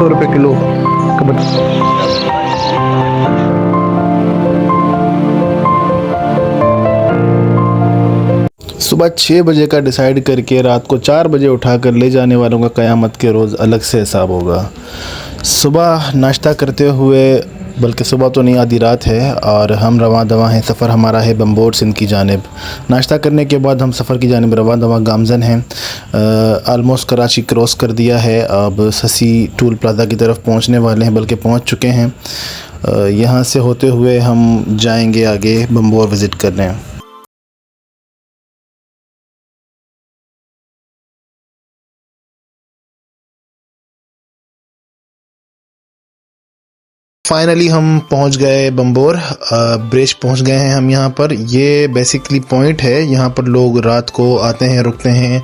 ₹200 kilo कबूतर। सुबह 6 बजे का डिसाइड करके रात को 4 बजे उठाकर ले जाने वालों का क़यामत के रोज़ अलग से हिसाब होगा। सुबह नाश्ता करते हुए, बल्कि सुबह तो नहीं आधी रात है और हम रवां दवां हैं। सफ़र हमारा है बम्बोर सिंध की जानिब। नाश्ता करने के बाद हम सफ़र की जानिब रवां दवां गामज़न हैं। आलमोस्ट कराची क्रॉस कर दिया है, अब ससी टूल प्लाज़ा की तरफ पहुंचने वाले हैं, बल्कि पहुंच चुके हैं। यहाँ से होते हुए हम जाएंगे आगे बम्बोर विज़िट करने। फाइनली हम पहुंच गए बम्बोर ब्रिज पहुंच गए हैं हम। यहाँ पर ये बेसिकली पॉइंट है, यहाँ पर लोग रात को आते हैं, रुकते हैं।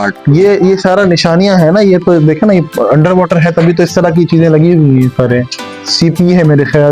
हार्ट। ये सारा निशानियां है ना, ये तो देखे ना, ये अंडर वाटर है तभी तो इस तरह की चीजें लगी हुई हैं सारे। सीपी है मेरे ख्याल।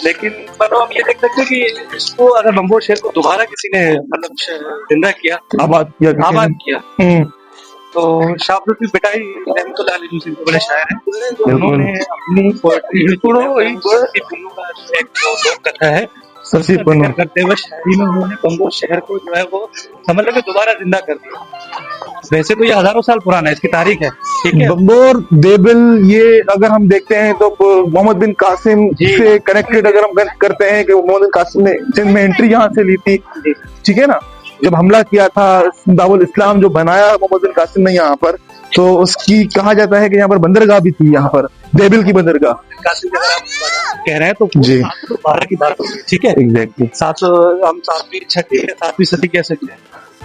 लेकिन मतलब हम ये देख सकते हैं कि इसको अगर बम्बोर शहर को दोबारा किसी ने मतलब जिंदा किया, आबाद किया किसी आबाद ने। किया, तो शाह अब्दुल की पिटाई रहमतुल्लाह अलैह जो सिंध के बड़े शायर हैं, उन्होंने अपनी पोएट्री का एक जो लोक कथा है उसका ससी जिक्र करते हुए शायरी में उन्होंने बम्बोर शहर को जो है वो समझ लो कि दोबारा जिंदा कर दिया। वैसे तो ये हजारों साल पुराना है, इसकी तारीख है, ठीक है। बब्बर देबिल, ये अगर हम देखते हैं तो मोहम्मद बिन कासिम जी। से कनेक्टेड अगर हम करते हैं कि मोहम्मद बिन कासिम ने सिंध में एंट्री यहाँ से ली थी, जी। ठीक है ना, जब हमला किया था दारुल इस्लाम जो बनाया मोहम्मद बिन कासिम ने यहाँ पर, तो उसकी कहा जाता है कि यहाँ पर बंदरगाह भी थी, यहाँ पर देबिल की बंदरगाह। कासिम अगर आप कह रहे हैं तो जी। 712 की बात होगी, ठीक है। एग्जैक्टली। 700 हम 7वीं 6वीं 7वीं सदी कह सकते हैं,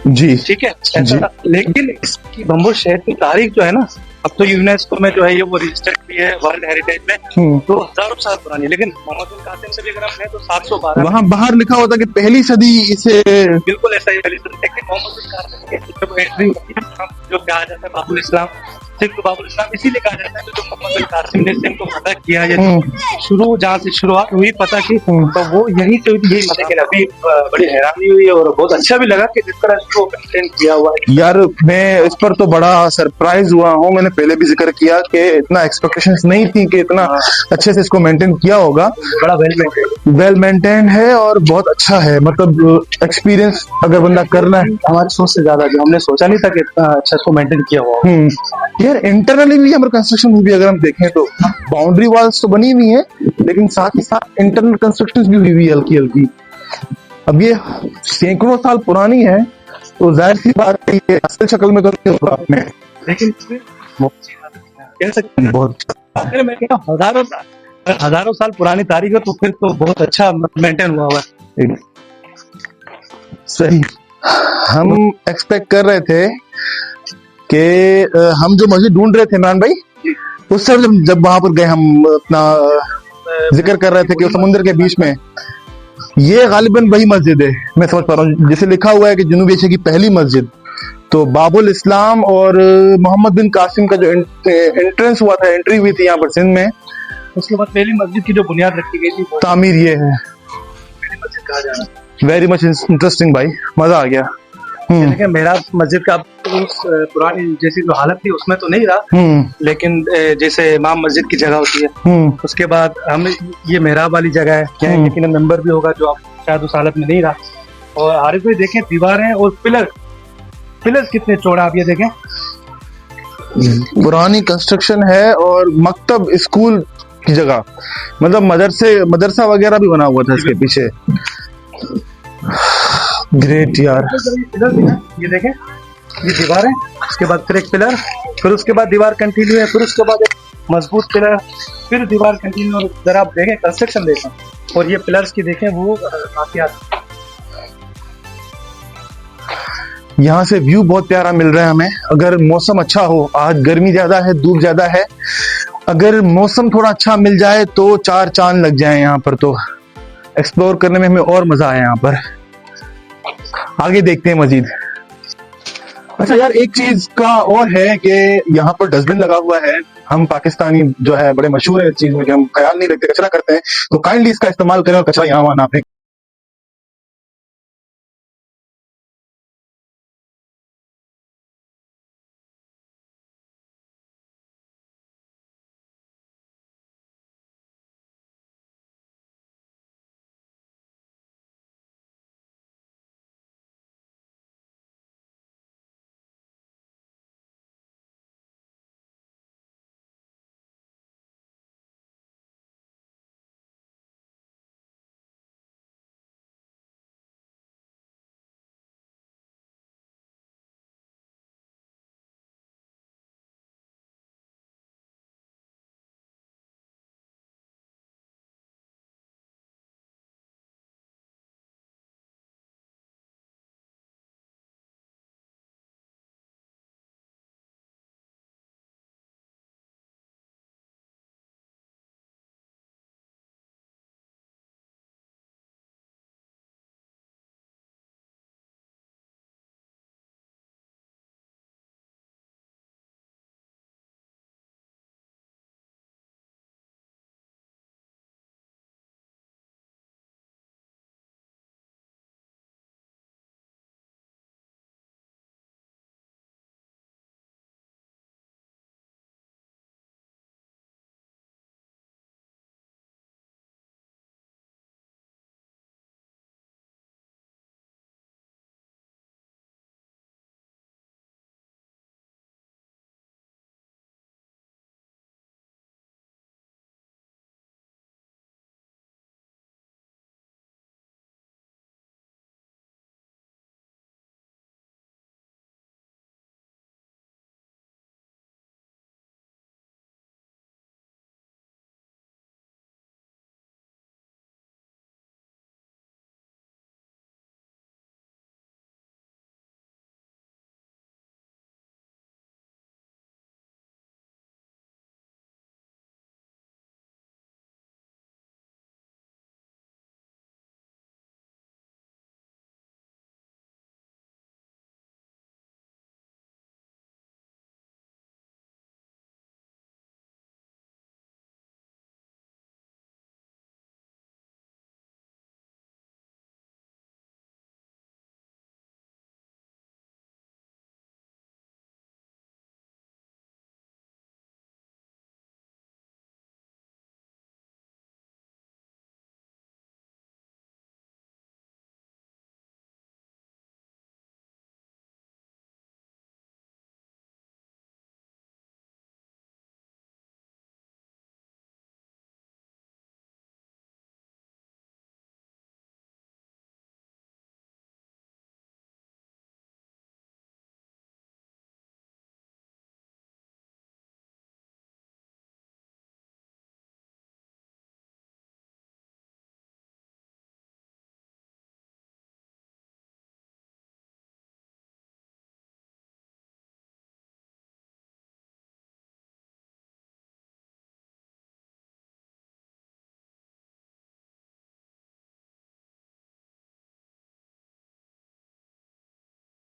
जी। ठीक है जी। ऐसा। लेकिन इसकी बम्बोर शहर की तारीख जो है ना, अब तो यूनेस्को में जो है ये वो रजिस्टर्ड भी है वर्ल्ड हेरिटेज में, तो हजारों साल पुरानी है। लेकिन मोहम्मद बिन कासिम से भी अगर हम हैं तो 712 वहाँ बाहर लिखा होता कि पहली सदी इसे। बिल्कुल ऐसा ही है। लेकिन मोहम्मद बिन कासिम की जब एंट्री होती है, जो कहा जाता है बाबुल इस्लाम, सिंध को बाबुल इस्लाम इसीलिए कहा जाता है, तो मोहम्मद बिन कासिम ने सिंध को फतह किया है, शुरू जहाँ से शुरुआत हुई पता की, तो वो यही तो यही मतलब कि अभी बड़ी हैरानी हुई और बहुत अच्छा भी लगा कि जिस तरह इसको कंटेंट किया हुआ है। यार मैं इस पर तो बड़ा सरप्राइज हुआ हूँ, मैंने पहले भी जिक्र किया कि इतना एक्सपेक्टेशंस नहीं थी कि इतना अच्छे से इसको मेंटेन किया होगा। बड़ा वेल मेंटेन है और बहुत अच्छा है, मतलब एक्सपीरियंस अगर बंदा करना है। हमारी सोच से ज्यादा, जो हमने सोचा नहीं था कि इतना अच्छा इसको मेंटेन किया हुआ। यार इंटरनली भी हमारे कंस्ट्रक्शन में भी अगर हम देखें तो बाउंड्री वॉल्स तो बनी हुई है, लेकिन साथ ही साथ इंटरनल कंस्ट्रक्शन भी हुई हुई हल्की हल्की। अब ये सैकड़ों साल पुरानी है, तो जाहिर सी बात है ये असल शक्ल में तो नहीं होगा आपने, लेकिन कह सकते हैं बहुत अगर मैं कहता हूँ हजारों साल पुरानी तारीख है, तो फिर तो बहुत अच्छा मेंटेन हुआ है। सही। हम एक्सपेक्ट कर रहे थे कि हम जो मस्जिद ढूंढ रहे थे इमरान भाई, उस समय जब वहां पर गए हम अपना जिक्र कर रहे थे कि समुद्र के बीच में ये गालिबन वही मस्जिद है, मैं समझ पा रहा हूँ, जिसे लिखा हुआ है कि जनूबी एशिया की पहली मस्जिद। तो बाबुल इस्लाम और मोहम्मद बिन कासिम का जो एंट्रेंस हुआ था, एंट्री हुई थी यहाँ पर सिंध में, उसके बाद पहली मस्जिद की जो बुनियाद रखी गई थी, तामीर ये है। पहली मस्जिद कहा जाना वेरी मच इंटरेस्टिंग भाई, मजा आ गया। देखिए मेरा मस्जिद का उस पुरानी जैसी जो हालत थी उसमें तो नहीं रहा, लेकिन जैसे इमाम मस्जिद की जगह होती है, उसके बाद हम ये मेहराब वाली जगह है, क्या यकीन मेंबर भी होगा जो आप शायद उस हालत में नहीं रहा। और आरिफ भाई देखें दीवारें और पिलर्स कितने चौड़ा, आप ये देखें पुरानी कंस्ट्रक्शन है। और मकतब स्कूल की जगह, मतलब मदरसा वगैरह भी बना हुआ था इसके पीछे। ग्रेट यार। ये देखें ये दीवार है, उसके बाद फिर एक पिलर, फिर उसके बाद दीवार कंटिन्यू है, फिर उसके बाद एक मजबूत पिलर, फिर दीवार कंटिन्यू। और जरा आप देखें कंस्ट्रक्शन देखें और ये पिलर्स की देखें वो वाकयात। यहाँ से व्यू बहुत प्यारा मिल रहा है हमें, अगर मौसम अच्छा हो। आज गर्मी ज्यादा है, धूप ज्यादा है, अगर मौसम थोड़ा अच्छा मिल जाए तो चार चांद लग जाए यहाँ पर, तो एक्सप्लोर करने में हमें और मजा आया यहाँ पर। आगे देखते हैं मजीद। अच्छा यार, एक चीज का और है कि यहाँ पर डस्टबिन लगा हुआ है। हम पाकिस्तानी जो है बड़े मशहूर है इस चीज में कि हम ख्याल नहीं रखते, कचरा करते हैं, तो काइंडली इसका इस्तेमाल करें और कचरा यहाँ वहां ना फेंकें।